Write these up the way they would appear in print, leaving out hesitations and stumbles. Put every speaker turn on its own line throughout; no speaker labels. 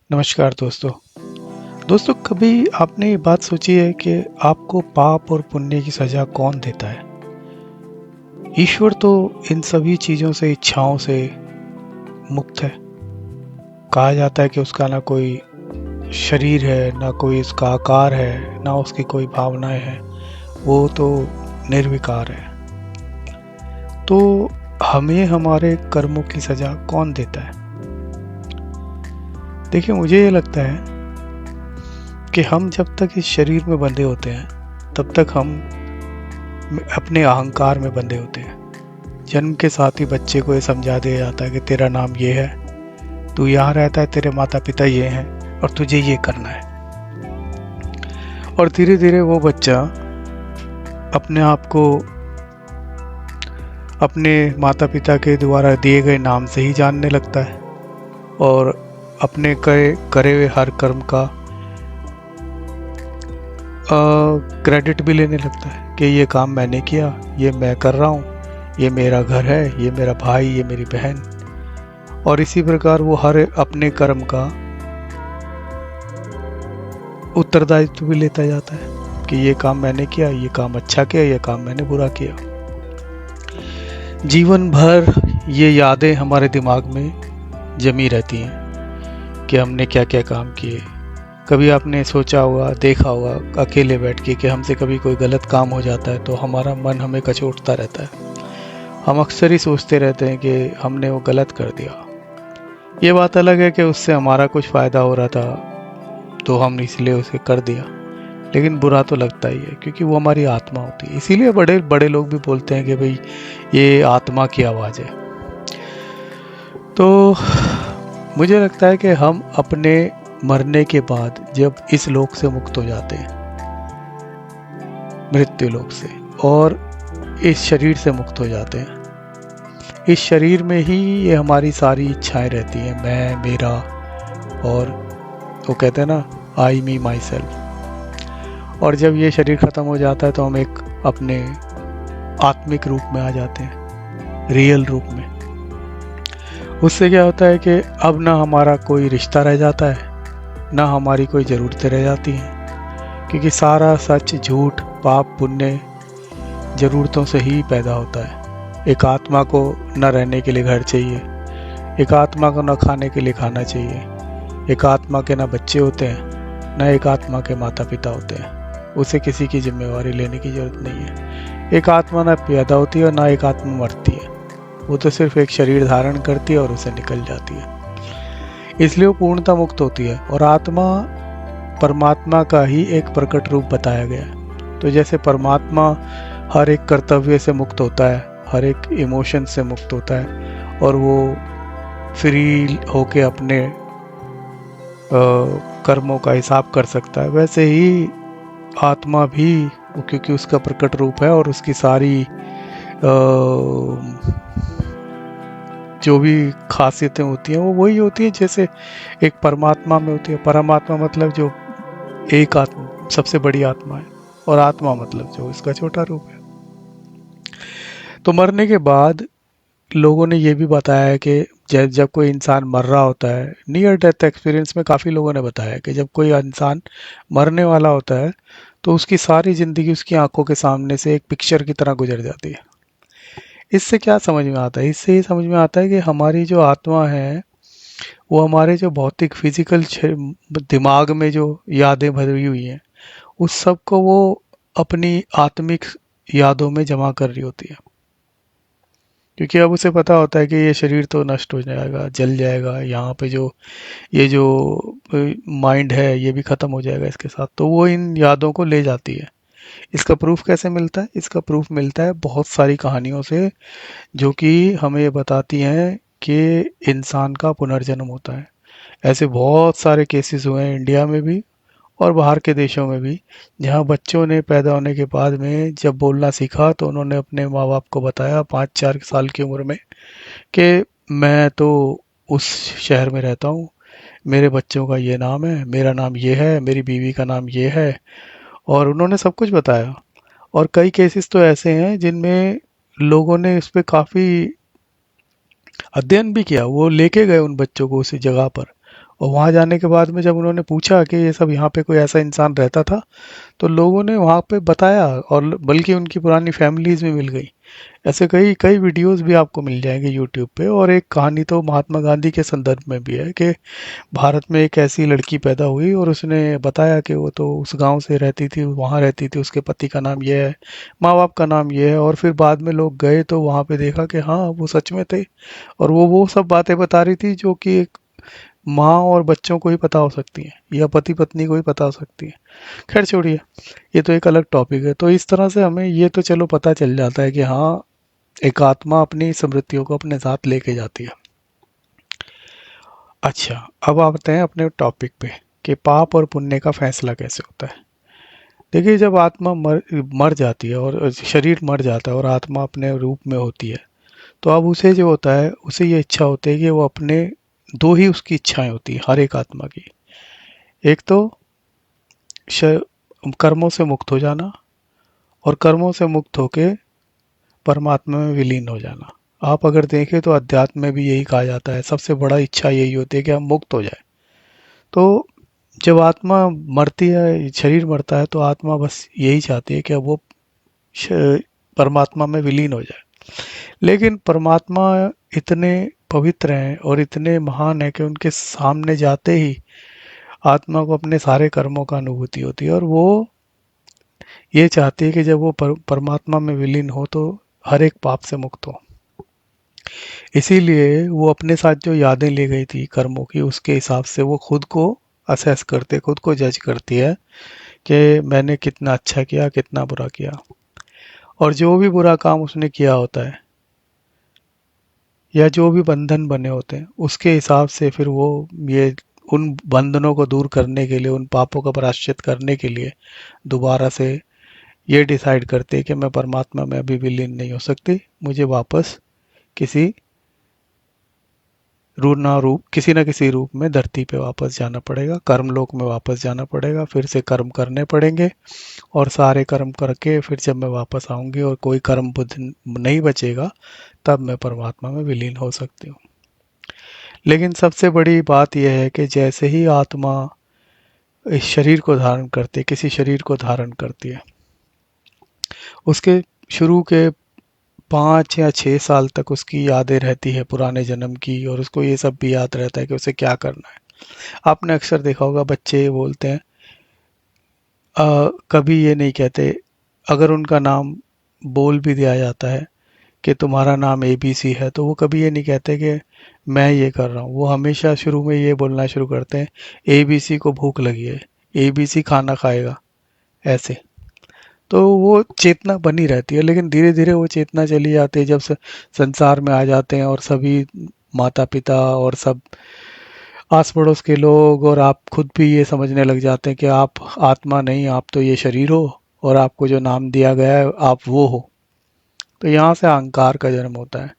नमस्कार दोस्तों। दोस्तों, कभी आपने ये बात सोची है कि आपको पाप और पुण्य की सजा कौन देता है? ईश्वर तो इन सभी चीजों से, इच्छाओं से मुक्त है। कहा जाता है कि उसका ना कोई शरीर है, ना कोई उसका आकार है, ना उसकी कोई भावनाएं हैं। वो तो निर्विकार है। तो हमें हमारे कर्मों की सजा कौन देता है? देखिए, मुझे ये लगता है कि हम जब तक इस शरीर में बंधे होते हैं तब तक हम अपने अहंकार में बंधे होते हैं। जन्म के साथ ही बच्चे को ये समझा दिया जाता है कि तेरा नाम ये है, तू यहाँ रहता है, तेरे माता पिता ये हैं और तुझे ये करना है। और धीरे धीरे वो बच्चा अपने आप को अपने माता पिता के द्वारा दिए गए नाम से ही जानने लगता है और अपने करे हुए हर कर्म का क्रेडिट भी लेने लगता है कि ये काम मैंने किया, ये मैं कर रहा हूँ, ये मेरा घर है, ये मेरा भाई, ये मेरी बहन। और इसी प्रकार वो हर अपने कर्म का उत्तरदायित्व भी लेता जाता है कि ये काम मैंने किया, ये काम अच्छा किया, ये काम मैंने बुरा किया। जीवन भर ये यादें हमारे दिमाग में जमी रहती हैं कि हमने क्या क्या काम किए। कभी आपने सोचा होगा, देखा होगा अकेले बैठ के कि हमसे कभी कोई गलत काम हो जाता है तो हमारा मन हमें कचोटता रहता है। हम अक्सर ही सोचते रहते हैं कि हमने वो गलत कर दिया। ये बात अलग है कि उससे हमारा कुछ फ़ायदा हो रहा था तो हम इसलिए उसे कर दिया, लेकिन बुरा तो लगता ही है क्योंकि वो हमारी आत्मा होती है। इसीलिए बड़े बड़े लोग भी बोलते हैं कि भाई ये आत्मा की आवाज़ है। तो मुझे लगता है कि हम अपने मरने के बाद जब इस लोक से मुक्त हो जाते हैं, मृत्यु लोक से, और इस शरीर से मुक्त हो जाते हैं, इस शरीर में ही ये हमारी सारी इच्छाएं रहती हैं, मैं, मेरा, और वो कहते हैं ना, आई मी माई सेल्फ। और जब ये शरीर ख़त्म हो जाता है तो हम एक अपने आत्मिक रूप में आ जाते हैं, रियल रूप में। उससे क्या होता है कि अब ना हमारा कोई रिश्ता रह जाता है, ना हमारी कोई ज़रूरतें रह जाती हैं, क्योंकि सारा सच, झूठ, पाप, पुण्य ज़रूरतों से ही पैदा होता है। एक आत्मा को न रहने के लिए घर चाहिए, एक आत्मा को न खाने के लिए खाना चाहिए, एक आत्मा के ना बच्चे होते हैं, न एक आत्मा के माता पिता होते हैं। उसे किसी की जिम्मेवारी लेने की ज़रूरत नहीं है। एक आत्मा ना पैदा होती है और ना एक आत्मा मरती है। वो तो सिर्फ एक शरीर धारण करती है और उसे निकल जाती है। इसलिए वो पूर्णता मुक्त होती है और आत्मा परमात्मा का ही एक प्रकट रूप बताया गया है। तो जैसे परमात्मा हर एक कर्तव्य से मुक्त होता है, हर एक इमोशन से मुक्त होता है और वो फ्री होके अपने कर्मों का हिसाब कर सकता है, वैसे ही आत्मा भी, क्योंकि उसका प्रकट रूप है और उसकी सारी जो भी खासियतें होती हैं वो वही होती हैं जैसे एक परमात्मा में होती है। परमात्मा मतलब जो एक आत्मा, सबसे बड़ी आत्मा है, और आत्मा मतलब जो इसका छोटा रूप है। तो मरने के बाद लोगों ने ये भी बताया है कि जब जब कोई इंसान मर रहा होता है, नियर डेथ एक्सपीरियंस में काफ़ी लोगों ने बताया है कि जब कोई इंसान मरने वाला होता है तो उसकी सारी ज़िंदगी उसकी आंखों के सामने से एक पिक्चर की तरह गुजर जाती है। इससे क्या समझ में आता है? इससे ये समझ में आता है कि हमारी जो आत्मा है वो हमारे जो भौतिक फिजिकल दिमाग में जो यादें भरी हुई हैं उस सब को वो अपनी आत्मिक यादों में जमा कर रही होती है। क्योंकि अब उसे पता होता है कि ये शरीर तो नष्ट हो जाएगा, जल जाएगा, यहाँ पे जो ये जो माइंड है ये भी ख़त्म हो जाएगा इसके साथ, तो वो इन यादों को ले जाती है। इसका प्रूफ कैसे मिलता है? इसका प्रूफ मिलता है बहुत सारी कहानियों से, जो कि हमें ये बताती हैं कि इंसान का पुनर्जन्म होता है। ऐसे बहुत सारे केसेस हुए हैं इंडिया में भी और बाहर के देशों में भी, जहाँ बच्चों ने पैदा होने के बाद में जब बोलना सीखा तो उन्होंने अपने माँ बाप को बताया 5-4 साल की उम्र में कि मैं तो उस शहर में रहता हूँ, मेरे बच्चों का ये नाम है, मेरा नाम ये है, मेरी बीवी का नाम ये है, और उन्होंने सब कुछ बताया। और कई केसेस तो ऐसे हैं जिनमें लोगों ने इस पे काफ़ी अध्ययन भी किया, वो लेके गए उन बच्चों को उसी जगह पर और वहाँ जाने के बाद में जब उन्होंने पूछा कि ये सब यहाँ पे कोई ऐसा इंसान रहता था, तो लोगों ने वहाँ पे बताया, और बल्कि उनकी पुरानी फैमिलीज भी मिल गई। ऐसे कई कई वीडियोस भी आपको मिल जाएंगे यूट्यूब पे। और एक कहानी तो महात्मा गांधी के संदर्भ में भी है कि भारत में एक ऐसी लड़की पैदा हुई और उसने बताया कि वो तो उस गांव से रहती थी, वहाँ रहती थी, उसके पति का नाम ये है, माँ बाप का नाम ये है। और फिर बाद में लोग गए तो वहाँ पे देखा कि हाँ वो सच में थे, और वो सब बातें बता रही थी जो कि एक माँ और बच्चों को ही पता हो सकती है, या पति पत्नी को ही पता हो सकती है। खैर छोड़िए, ये तो एक अलग टॉपिक है। तो इस तरह से हमें ये तो चलो पता चल जाता है कि हाँ, एक आत्मा अपनी स्मृतियों को अपने साथ लेके जाती है। अच्छा, अब आते हैं अपने टॉपिक पे कि पाप और पुण्य का फैसला कैसे होता है। देखिए, जब आत्मा मर मर जाती है और शरीर मर जाता है और आत्मा अपने रूप में होती है, तो अब उसे जो होता है, उसे ये इच्छा होती है कि वो अपने, दो ही उसकी इच्छाएं होती है हर एक आत्मा की। एक तो कर्मों से मुक्त हो जाना, और कर्मों से मुक्त होके परमात्मा में विलीन हो जाना। आप अगर देखें तो अध्यात्म में भी यही कहा जाता है, सबसे बड़ा इच्छा यही होती है कि हम मुक्त हो जाए। तो जब आत्मा मरती है, शरीर मरता है, तो आत्मा बस यही चाहती है कि अब वो श- परमात्मा में विलीन हो जाए। लेकिन परमात्मा इतने पवित्र हैं और इतने महान हैं कि उनके सामने जाते ही आत्मा को अपने सारे कर्मों का अनुभूति होती है, और वो ये चाहती है कि जब वो परमात्मा में विलीन हो तो हर एक पाप से मुक्त हो। इसीलिए वो अपने साथ जो यादें ले गई थी कर्मों की, उसके हिसाब से वो खुद को असेस करते, खुद को जज करती है कि मैंने कितना अच्छा किया, कितना बुरा किया। और जो भी बुरा काम उसने किया होता है, या जो भी बंधन बने होते हैं, उसके हिसाब से फिर वो ये उन बंधनों को दूर करने के लिए, उन पापों का प्रायश्चित करने के लिए दोबारा से ये डिसाइड करते हैं कि मैं परमात्मा में अभी विलीन नहीं हो सकती, मुझे वापस किसी रूप, किसी न किसी रूप में धरती पे वापस जाना पड़ेगा, कर्मलोक में वापस जाना पड़ेगा, फिर से कर्म करने पड़ेंगे। और सारे कर्म करके फिर जब मैं वापस आऊंगी और कोई कर्म बुद्ध नहीं बचेगा, तब मैं परमात्मा में विलीन हो सकती हूँ। लेकिन सबसे बड़ी बात यह है कि जैसे ही आत्मा इस शरीर को धारण करती है, किसी शरीर को धारण करती है, उसके शुरू के 5 या 6 साल तक उसकी यादें रहती है पुराने जन्म की, और उसको ये सब भी याद रहता है कि उसे क्या करना है। आपने अक्सर देखा होगा बच्चे बोलते हैं, कभी ये नहीं कहते, अगर उनका नाम बोल भी दिया जाता है कि तुम्हारा नाम ABC है, तो वो कभी ये नहीं कहते कि मैं ये कर रहा हूँ। वो हमेशा शुरू में ये बोलना शुरू करते हैं, ABC को भूख लगी है, ABC खाना खाएगा, ऐसे। तो वो चेतना बनी रहती है, लेकिन धीरे धीरे वो चेतना चली जाती है जब संसार में आ जाते हैं, और सभी माता पिता और सब आस पड़ोस के लोग और आप खुद भी ये समझने लग जाते हैं कि आप आत्मा नहीं, आप तो ये शरीर हो, और आपको जो नाम दिया गया है आप वो हो। तो यहाँ से अहंकार का जन्म होता है,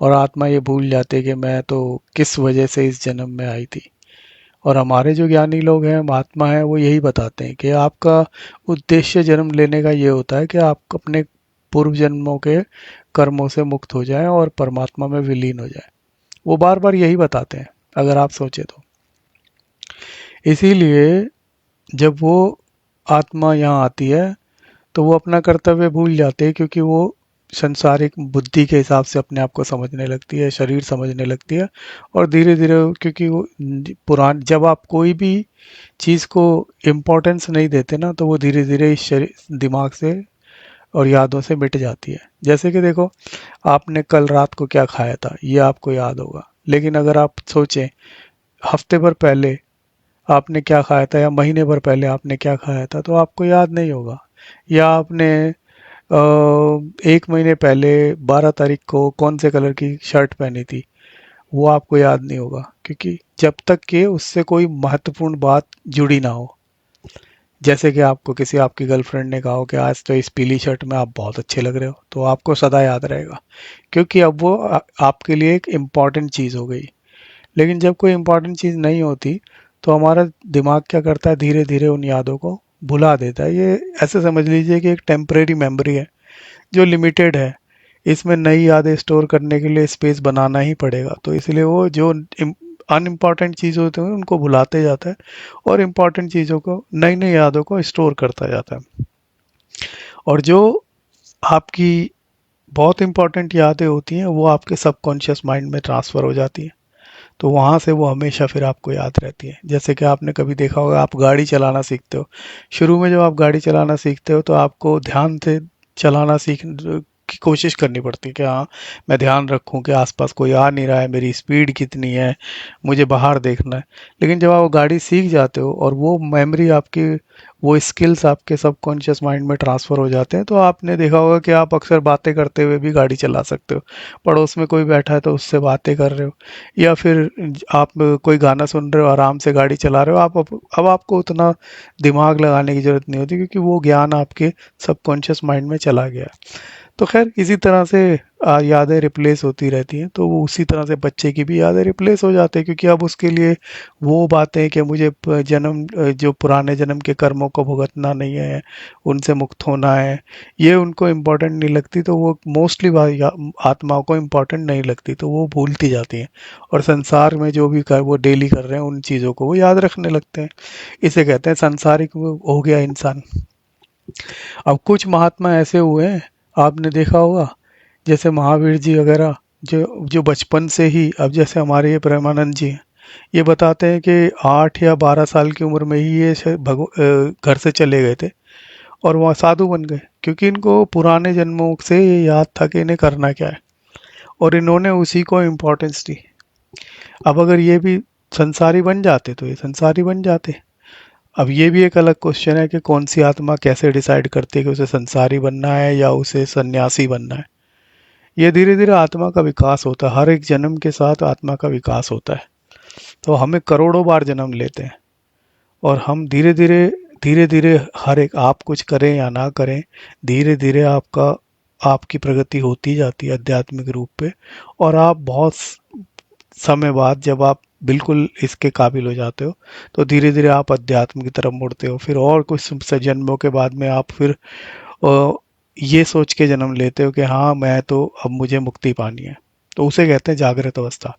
और आत्मा ये भूल जाती है कि मैं तो किस वजह से इस जन्म में आई थी। और हमारे जो ज्ञानी लोग हैं, महात्मा हैं, वो यही बताते हैं कि आपका उद्देश्य जन्म लेने का ये होता है कि आप अपने पूर्व जन्मों के कर्मों से मुक्त हो जाएं और परमात्मा में विलीन हो जाएं। वो बार बार यही बताते हैं, अगर आप सोचे तो। इसीलिए जब वो आत्मा यहाँ आती है, तो वो अपना कर्तव्य भूल जाते हैं, क्योंकि वो संसारिक बुद्धि के हिसाब से अपने आप को समझने लगती है, शरीर समझने लगती है। और धीरे धीरे, क्योंकि वो पुरान, जब आप कोई भी चीज़ को इम्पोर्टेंस नहीं देते ना, तो वो धीरे धीरे इस शरीर, दिमाग से और यादों से मिट जाती है। जैसे कि देखो, आपने कल रात को क्या खाया था, ये आपको याद होगा, लेकिन अगर आप सोचें हफ्ते भर पहले आपने क्या खाया था, या महीने भर पहले आपने क्या खाया था, तो आपको याद नहीं होगा। या आपने 1 महीने पहले 12 तारीख को कौन से कलर की शर्ट पहनी थी, वो आपको याद नहीं होगा, क्योंकि जब तक कि उससे कोई महत्वपूर्ण बात जुड़ी ना हो। जैसे कि आपको किसी आपकी गर्लफ्रेंड ने कहा हो कि आज तो इस पीली शर्ट में आप बहुत अच्छे लग रहे हो, तो आपको सदा याद रहेगा, क्योंकि अब वो आपके लिए एक इम्पॉर्टेंट चीज़ हो गई। लेकिन जब कोई इम्पोर्टेंट चीज़ नहीं होती, तो हमारा दिमाग क्या करता है, धीरे धीरे उन यादों को भुला देता है। ये ऐसे समझ लीजिए कि एक टेम्परेरी मेमोरी है जो लिमिटेड है। इसमें नई यादें स्टोर करने के लिए स्पेस बनाना ही पड़ेगा, तो इसलिए वो जो अनइम्पॉर्टेंट चीज़ होते हैं उनको भुलाते जाता है और इम्पॉर्टेंट चीज़ों को, नई नई यादों को स्टोर करता जाता है। और जो आपकी बहुत इंपॉर्टेंट यादें होती हैं वो आपके सबकॉन्शियस माइंड में ट्रांसफ़र हो जाती हैं। तो वहाँ से वो हमेशा फिर आपको याद रहती है। जैसे कि आपने कभी देखा होगा, आप गाड़ी चलाना सीखते हो। शुरू में जब आप गाड़ी चलाना सीखते हो तो आपको ध्यान से चलाना सीख की कोशिश करनी पड़ती है कि हाँ, मैं ध्यान रखूं कि आसपास कोई आ नहीं रहा है, मेरी स्पीड कितनी है, मुझे बाहर देखना है। लेकिन जब आप गाड़ी सीख जाते हो और वो मेमोरी आपकी, वो स्किल्स आपके सबकॉन्शियस माइंड में ट्रांसफ़र हो जाते हैं, तो आपने देखा होगा कि आप अक्सर बातें करते हुए भी गाड़ी चला सकते हो। पड़ोस में कोई बैठा है तो उससे बातें कर रहे हो, या फिर आप कोई गाना सुन रहे हो, आराम से गाड़ी चला रहे हो, आप अब आपको उतना दिमाग लगाने की ज़रूरत नहीं होती, क्योंकि वो ज्ञान आपके सबकॉन्शियस माइंड में चला गया है। तो खैर इसी तरह से यादें रिप्लेस होती रहती हैं। तो वो उसी तरह से बच्चे की भी यादें रिप्लेस हो जाती हैं, क्योंकि अब उसके लिए वो बातें कि मुझे जो पुराने जन्म के कर्मों को भुगतना नहीं है, उनसे मुक्त होना है, ये उनको इम्पोर्टेंट नहीं लगती। तो वो मोस्टली आत्माओं को इम्पोर्टेंट नहीं लगती, तो वो भूलती जाती हैं। और संसार में जो भी वो डेली कर रहे हैं उन चीज़ों को वो याद रखने लगते हैं। इसे कहते हैं सांसारिक हो गया इंसान। अब कुछ महात्मा ऐसे हुए हैं, आपने देखा होगा, जैसे महावीर जी वगैरह, जो जो बचपन से ही, अब जैसे हमारे ये प्रेमानंद जी हैं, ये बताते हैं कि 8 या 12 साल की उम्र में ही ये घर से चले गए थे और वहाँ साधु बन गए, क्योंकि इनको पुराने जन्मों से ये याद था कि इन्हें करना क्या है, और इन्होंने उसी को इम्पोर्टेंस दी। अब अगर ये भी संसारी बन जाते तो ये संसारी बन जाते। अब ये भी एक अलग क्वेश्चन है कि कौन सी आत्मा कैसे डिसाइड करती है कि उसे संसारी बनना है या उसे सन्यासी बनना है। ये धीरे धीरे आत्मा का विकास होता है, हर एक जन्म के साथ आत्मा का विकास होता है। तो हमें करोड़ों बार जन्म लेते हैं और हम धीरे धीरे हर एक, आप कुछ करें या ना करें, धीरे धीरे आपकी प्रगति होती जाती है आध्यात्मिक रूप पे। और आप बहुत समय बाद जब आप बिल्कुल इसके काबिल हो जाते हो, तो धीरे धीरे आप अध्यात्म की तरफ मुड़ते हो। फिर और कुछ जन्मों के बाद में आप फिर अ, ये सोच के जन्म लेते हो कि हाँ, मैं तो अब मुझे मुक्ति पानी है। तो उसे कहते हैं जागृत अवस्था।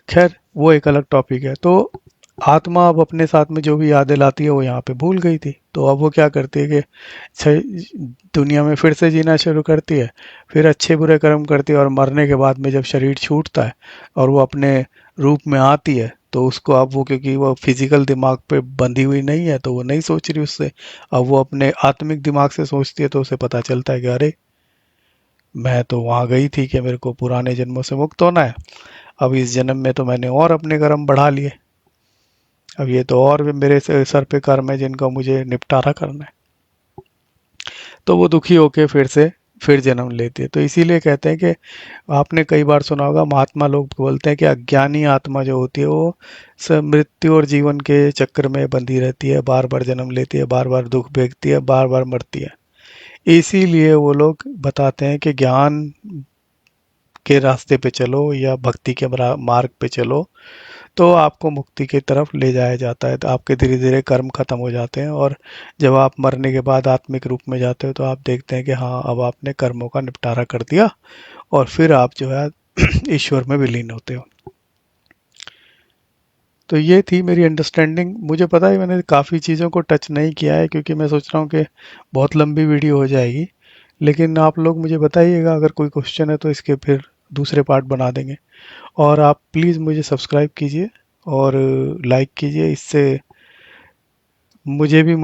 खैर वो एक अलग टॉपिक है। तो आत्मा अब अपने साथ में जो भी यादें लाती है वो यहाँ पे भूल गई थी, तो अब वो क्या करती है कि दुनिया में फिर से जीना शुरू करती है, फिर अच्छे बुरे कर्म करती है, और मरने के बाद में जब शरीर छूटता है और वो अपने रूप में आती है, तो उसको अब वो, क्योंकि वो फिजिकल दिमाग पे बंधी हुई नहीं है, तो वो नहीं सोच रही उससे। अब वो अपने आत्मिक दिमाग से सोचती है, तो उसे पता चलता है कि अरे, मैं तो वहाँ गई थी कि मेरे को पुराने जन्मों से मुक्त होना है, अब इस जन्म में तो मैंने और अपने कर्म बढ़ा लिए, अब ये तो और भी मेरे सर पे कर्म है जिनका मुझे निपटारा करना है। तो वो दुखी होके फिर जन्म लेती है। तो इसीलिए कहते हैं कि आपने कई बार सुना होगा, महात्मा लोग बोलते हैं कि अज्ञानी आत्मा जो होती है वो मृत्यु और जीवन के चक्कर में बंधी रहती है, बार बार जन्म लेती है, बार बार दुख भोगती है, बार बार मरती है। इसीलिए वो लोग बताते हैं कि ज्ञान के रास्ते पे चलो या भक्ति के मार्ग पे चलो, तो आपको मुक्ति की तरफ ले जाया जाता है। तो आपके धीरे धीरे कर्म खत्म हो जाते हैं, और जब आप मरने के बाद आत्मिक रूप में जाते हो तो आप देखते हैं कि हाँ, अब आपने कर्मों का निपटारा कर दिया, और फिर आप जो है ईश्वर में विलीन होते हो। तो ये थी मेरी अंडरस्टैंडिंग। मुझे पता है मैंने काफ़ी चीज़ों को टच नहीं किया है, क्योंकि मैं सोच रहा हूँ कि बहुत लंबी वीडियो हो जाएगी। लेकिन आप लोग मुझे बताइएगा, अगर कोई क्वेश्चन है तो इसके फिर दूसरे पार्ट बना देंगे। और आप प्लीज़ मुझे सब्सक्राइब कीजिए और लाइक कीजिए, इससे मुझे भी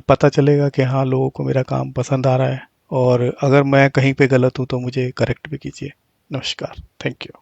पता चलेगा कि हाँ, लोगों को मेरा काम पसंद आ रहा है। और अगर मैं कहीं पे गलत हूँ तो मुझे करेक्ट भी कीजिए। नमस्कार, थैंक यू।